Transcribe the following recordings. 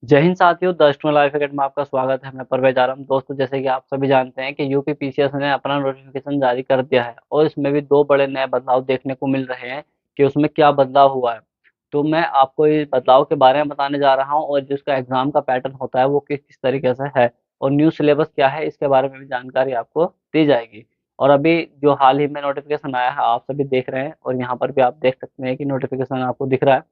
जय हिंद साथियों, the student life academy में आपका स्वागत है। मैं परवेज आलम। दोस्तों, जैसे कि आप सभी जानते हैं कि यूपी पीसीएस ने अपना नोटिफिकेशन जारी कर दिया है और इसमें भी दो बड़े नए बदलाव देखने को मिल रहे हैं कि उसमें क्या बदलाव हुआ है। तो मैं आपको इस बदलाव के बारे में बताने जा रहा हूं और जिसका एग्जाम का पैटर्न होता है वो किस किस तरीके से है और न्यू सिलेबस क्या है, इसके बारे में भी जानकारी आपको दी जाएगी। और अभी जो हाल ही में नोटिफिकेशन आया है आप सभी देख रहे हैं और यहाँ पर भी आप देख सकते हैं कि नोटिफिकेशन आपको दिख रहा है।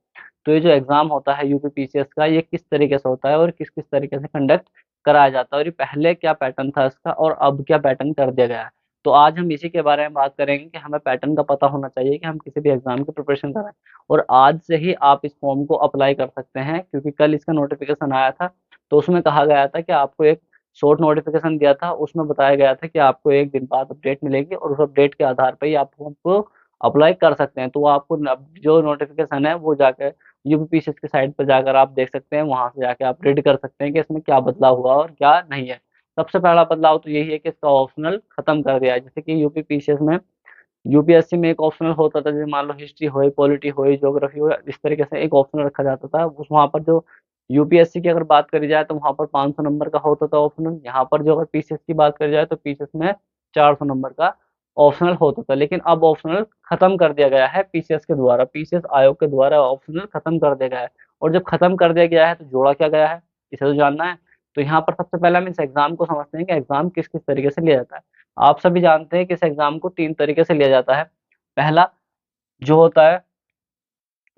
तो ये जो एग्जाम होता है यूपी पीसीएस का, ये किस तरीके से होता है और किस किस तरीके से कंडक्ट कराया जाता है और ये पहले क्या पैटर्न था इसका और अब क्या पैटर्न कर दिया गया है। तो आज हम इसी के बारे में बात करेंगे कि हमें पैटर्न का पता होना चाहिए कि हम किसी भी एग्जाम की प्रिपरेशन करें। और आज से ही आप इस फॉर्म को अप्लाई कर सकते हैं, क्योंकि कल इसका नोटिफिकेशन आया था। तो उसमें कहा गया था कि आपको एक शॉर्ट नोटिफिकेशन दिया था, उसमें बताया गया था कि आपको एक दिन बाद अपडेट मिलेगी और उस अपडेट के आधार पर ही आप फॉर्म को अप्लाई कर सकते हैं। तो वो आपको जो नोटिफिकेशन है वो जाकर यूपीपीसीएस की साइट पर जाकर आप देख सकते हैं, वहां से जाके आप रीड कर सकते हैं कि इसमें क्या बदलाव हुआ और क्या नहीं है। सबसे पहला बदलाव तो यही है कि इसका ऑप्शनल खत्म कर दिया है। जैसे कि यूपीपीसीएस में, यूपीएससी में एक ऑप्शनल होता था, जैसे मान लो हिस्ट्री हो, पॉलिटी हो, ज्योग्राफी हो, इस तरीके से एक ऑप्शनल रखा जाता था। उस वहाँ पर जो यूपीएससी की अगर बात करी जाए तो वहाँ पर 500 नंबर का होता था ऑप्शनल। यहाँ पर जो अगर पीसीएस की बात करी जाए तो पीसीएस में 400 नंबर का ऑप्शनल होता था। लेकिन अब ऑप्शनल खत्म कर दिया गया है पीसीएस के द्वारा, पीसीएस आयोग के द्वारा ऑप्शनल खत्म कर दिया गया है। और जब खत्म कर दिया गया है तो जोड़ा क्या गया है, इसे तो जानना है। तो यहाँ पर सबसे पहले हम इस एग्जाम को समझते हैं कि एग्जाम किस किस तरीके से लिया जाता है। आप सभी जानते हैं कि इस एग्जाम को 3 तरीके से लिया जाता है। पहला जो होता है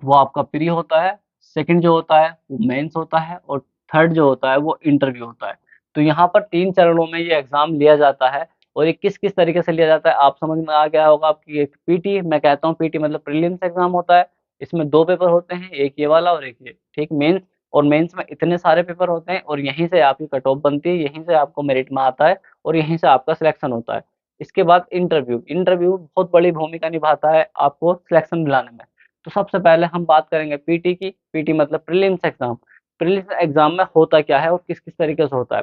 वो आपका प्री होता है, सेकंड जो होता है वो मेंस होता है और थर्ड जो होता है वो इंटरव्यू होता है। तो यहाँ पर 3 चरणों में ये एग्जाम लिया जाता है। और ये किस किस तरीके से लिया जाता है आप समझ में आ गया होगा आपकी। एक पीटी, मैं कहता हूँ पीटी मतलब प्रीलिम्स एग्जाम होता है। इसमें 2 पेपर होते हैं, एक ये वाला और एक ये, ठीक। मेंस, और मेंस में इतने सारे पेपर होते हैं और यहीं से आपकी कट ऑफ बनती है, यहीं से आपको मेरिट में आता है और यहीं से आपका सिलेक्शन होता है। इसके बाद इंटरव्यू, इंटरव्यू बहुत बड़ी भूमिका निभाता है आपको सिलेक्शन दिलाने में। तो सबसे पहले हम बात करेंगे पीटी की। पीटी मतलब प्रीलिम्स एग्जाम। प्रीलिम्स एग्जाम में होता क्या है और किस किस तरीके से होता है।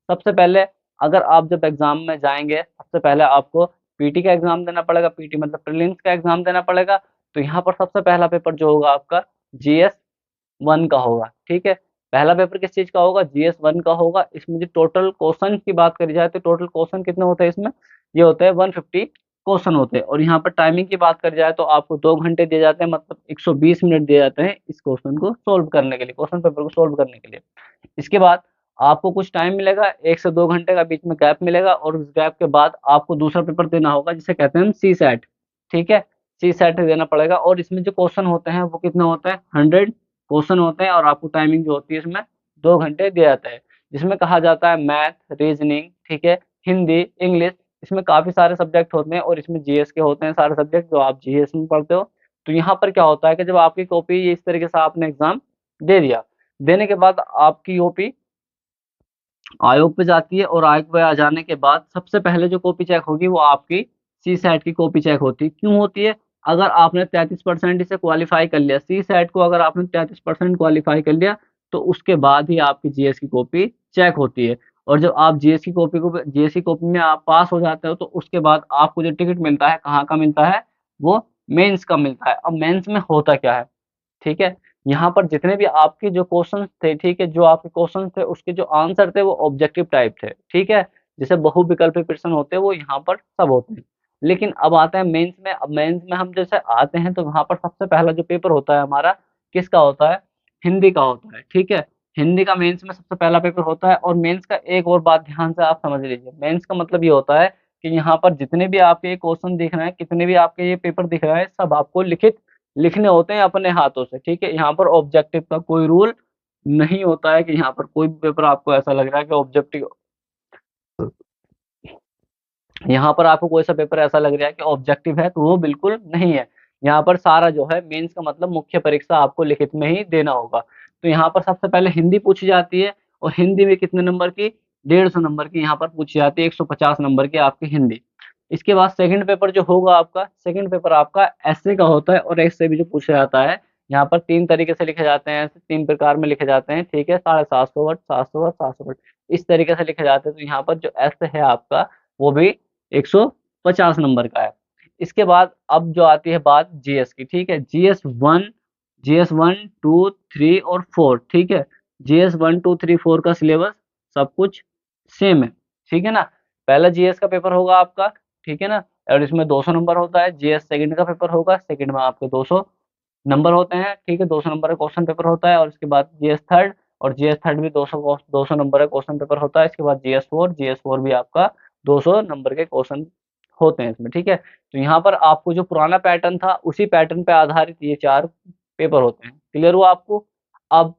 सबसे पहले अगर आप जब एग्जाम में जाएंगे, सबसे पहले आपको पीटी का एग्जाम देना पड़ेगा। पीटी मतलब प्रीलिम्स का एग्जाम देना पड़ेगा। तो यहाँ पर सबसे पहला पेपर जो होगा आपका जीएस 1 का होगा, ठीक है। पहला पेपर किस चीज का होगा, जीएस 1 का होगा। इसमें जो टोटल क्वेश्चन की बात करी जाए तो टोटल क्वेश्चन कितने होते हैं इसमें, ये होते हैं 150 क्वेश्चन होते हैं। और यहाँ पर टाइमिंग की बात करी जाए तो आपको 2 घंटे दिए जाते हैं, मतलब 120 मिनट दिए जाते हैं इस क्वेश्चन को सोल्व करने के लिए, क्वेश्चन पेपर को सोल्व करने के लिए। इसके बाद आपको कुछ टाइम मिलेगा, 1 से 2 घंटे का बीच में गैप मिलेगा और उस गैप के बाद आपको दूसरा पेपर देना होगा जिसे कहते हैं हम सी सेट, ठीक है। सी सेट देना पड़ेगा और इसमें जो क्वेश्चन होते हैं वो कितने होते हैं, 100 क्वेश्चन होते हैं और आपको टाइमिंग जो होती है इसमें 2 घंटे दिया जाता है। जिसमें कहा जाता है मैथ, रीजनिंग, ठीक है, हिंदी, इंग्लिश, इसमें काफी सारे सब्जेक्ट होते हैं और इसमें जीएस के होते हैं सारे सब्जेक्ट जो आप जीएस में पढ़ते हो। तो यहाँ पर क्या होता है कि जब आपकी कॉपी इस तरीके से आपने एग्जाम दे दिया, देने के बाद आपकी कॉपी आयोग पे जाती है और आयोग पे आ जाने के बाद सबसे पहले जो कॉपी चेक होगी वो आपकी सी सेट की कॉपी चेक होती है। क्यों होती है, अगर आपने 33% इसे क्वालिफाई कर लिया, सी सेट को अगर आपने 33% क्वालिफाई कर लिया तो उसके बाद ही आपकी जीएस की कॉपी चेक होती है। और जब आप जीएस की कॉपी में आप पास हो जाते हो तो उसके बाद आपको जो टिकट मिलता है, कहाँ का मिलता है, वो मेंस का मिलता है। अब मेंस में होता क्या है, ठीक है। यहाँ पर जितने भी आपके जो क्वेश्चंस थे, ठीक है, जो आपके क्वेश्चंस थे उसके जो आंसर थे वो ऑब्जेक्टिव टाइप थे, ठीक है। जैसे बहुविकल्पी प्रश्न होते हैं वो यहाँ पर सब होते हैं। लेकिन अब आता है मेंस में। अब मेंस में हम जैसे आते हैं तो वहां पर सबसे पहला जो पेपर होता है हमारा, किसका होता है, हिंदी का होता है, ठीक है। हिंदी का मेंस में सबसे पहला पेपर होता है। और मेंस का एक और बात ध्यान से आप समझ लीजिए, मेंस का मतलब ये होता है कि यहाँ पर जितने भी आपके क्वेश्चन दिख रहे हैं, कितने भी आपके ये पेपर दिख रहे हैं, सब आपको लिखित लिखने होते हैं अपने हाथों से, ठीक है। यहाँ पर ऑब्जेक्टिव का कोई रूल नहीं होता है कि यहाँ पर कोई भी पेपर आपको ऐसा लग रहा है कि ऑब्जेक्टिव, यहाँ पर आपको कोई सा पेपर ऐसा लग रहा है कि ऑब्जेक्टिव है, तो वो बिल्कुल नहीं है। यहाँ पर सारा जो है मेंस का मतलब मुख्य परीक्षा आपको लिखित में ही देना होगा। तो यहाँ पर सबसे पहले हिंदी पूछी जाती है और हिंदी में कितने नंबर की, 150 नंबर की यहाँ पर पूछी जाती है, 150 नंबर की आपकी हिंदी। इसके बाद सेकंड पेपर जो होगा आपका, सेकंड पेपर आपका एसए का होता है। और एसए भी जो पूछा जाता है, यहाँ पर 3 तरीके से लिखे जाते हैं, ऐसे 3 प्रकार में लिखे जाते हैं, ठीक है। 750 वर्ड, 700 वर्ड, 700 वर्ड, इस तरीके से लिखे जाते हैं। तो यहाँ पर जो एस है आपका वो भी 150 नंबर का है। इसके बाद अब जो आती है बात जीएस की, ठीक है। जीएस 1, जीएस 1, 2, 3 और 4, ठीक है। जीएस 1 2 3 4 का सिलेबस सब कुछ सेम है, ठीक है ना। पहला जीएस का पेपर होगा आपका, ठीक है ना, और इसमें 200 नंबर होता है। जीएस सेकंड का पेपर होगा, सेकंड में आपके 200 नंबर होते हैं, ठीक है, 200 नंबर का क्वेश्चन पेपर होता है। और इसके बाद जीएस थर्ड, और जीएस थर्ड भी 200 नंबर का क्वेश्चन पेपर होता है। इसके बाद जीएस फोर, जीएस फोर भी आपका 200 नंबर के क्वेश्चन होते हैं इसमें, ठीक है। तो यहाँ पर आपको जो पुराना पैटर्न था उसी पैटर्न पे आधारित ये 4 पेपर होते हैं। क्लियर हुआ आपको? अब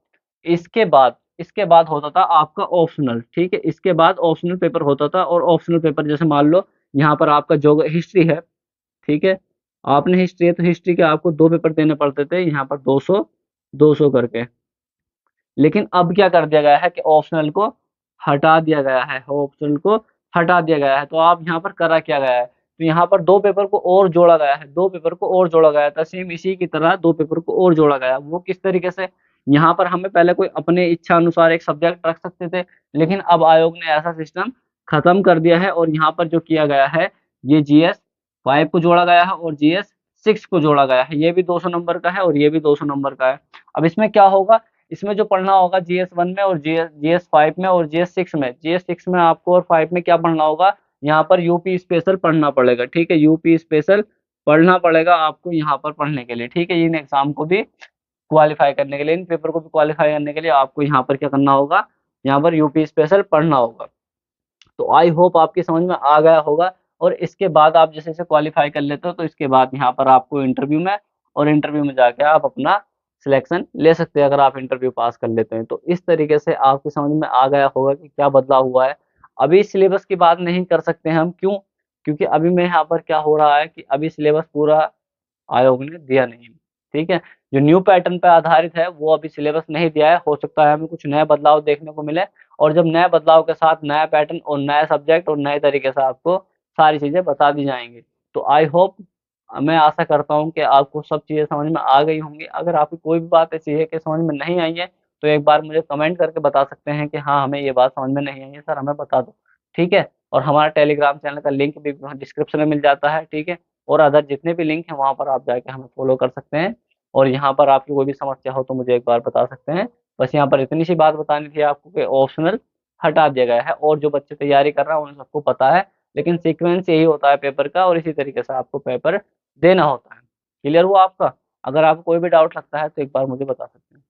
इसके बाद होता था आपका ऑप्शनल, ठीक है। इसके बाद ऑप्शनल पेपर होता था, और ऑप्शनल पेपर जैसे मान लो यहाँ पर आपका जो हिस्ट्री है, ठीक है, आपने हिस्ट्री है तो हिस्ट्री के आपको 2 पेपर देने पड़ते थे, यहाँ पर 200 200 करके। लेकिन अब क्या कर दिया गया है कि ऑप्शनल को हटा दिया गया है, ऑप्शनल को हटा दिया गया है। तो आप यहाँ पर करा क्या गया है, तो यहाँ पर 2 पेपर को और जोड़ा गया है, 2 पेपर को और जोड़ा गया था, सेम इसी की तरह 2 पेपर को और जोड़ा गया। वो किस तरीके से, यहाँ पर हमें पहले कोई अपने इच्छा अनुसार एक सब्जेक्ट रख सकते थे, लेकिन अब आयोग ने ऐसा सिस्टम खत्म कर दिया है। और यहाँ पर जो किया गया है, ये जीएस 5 को जोड़ा गया है और जीएस 6 को जोड़ा गया है। ये भी 200 नंबर का है और ये भी 200 नंबर का है। अब इसमें क्या होगा, इसमें जो पढ़ना होगा जीएस 1 में और जीएस 5 में और जीएस 6 में, जीएस 6 में आपको और 5 में क्या पढ़ना होगा, यहाँ पर यूपी स्पेशल पढ़ना पड़ेगा, ठीक है। यूपी स्पेशल पढ़ना पड़ेगा आपको यहाँ पर पढ़ने के लिए, ठीक है। इन एग्जाम को भी क्वालिफाई करने के लिए, इन पेपर को भी क्वालिफाई करने के लिए आपको यहाँ पर क्या करना होगा, यहाँ पर यूपी स्पेशल पढ़ना होगा। तो आई होप आपकी समझ में आ गया होगा। और इसके बाद आप जैसे जैसे क्वालिफाई कर लेते हो तो इसके बाद यहाँ पर आपको इंटरव्यू में, और इंटरव्यू में जाके आप अपना सिलेक्शन ले सकते हैं अगर आप इंटरव्यू पास कर लेते हैं। तो इस तरीके से आपकी समझ में आ गया होगा कि क्या बदलाव हुआ है। अभी सिलेबस की बात नहीं कर सकते हम, क्यों? क्योंकि अभी मैं यहाँ पर क्या हो रहा है कि अभी सिलेबस पूरा आयोग ने दिया नहीं, ठीक है। जो न्यू पैटर्न पे आधारित है वो अभी सिलेबस नहीं दिया है, हो सकता है हमें कुछ नए बदलाव देखने को मिले। और जब नए बदलाव के साथ नया पैटर्न और नया सब्जेक्ट और नए तरीके से आपको सारी चीजें बता दी जाएंगी। तो आई होप, मैं आशा करता हूँ कि आपको सब चीजें समझ में आ गई होंगी। अगर आपकी कोई भी बात ऐसी है कि समझ में नहीं आई है, तो एक बार मुझे कमेंट करके बता सकते हैं कि हाँ, हमें ये बात समझ में नहीं आई है सर, हमें बता दो, ठीक है। और हमारा टेलीग्राम चैनल का लिंक भी डिस्क्रिप्शन में मिल जाता है, ठीक है। और अदर जितने भी लिंक हैं वहाँ पर आप जाके हमें फॉलो कर सकते हैं। और यहाँ पर आपकी कोई भी समस्या हो तो मुझे एक बार बता सकते हैं। बस यहाँ पर इतनी सी बात बतानी थी आपको कि ऑप्शनल हटा दिया गया है, और जो बच्चे तैयारी कर रहे हैं उन सबको पता है। लेकिन सीक्वेंस यही होता है पेपर का, और इसी तरीके से आपको पेपर देना होता है। क्लियर हुआ आपका? अगर आपको कोई भी डाउट लगता है तो एक बार मुझे बता सकते हैं।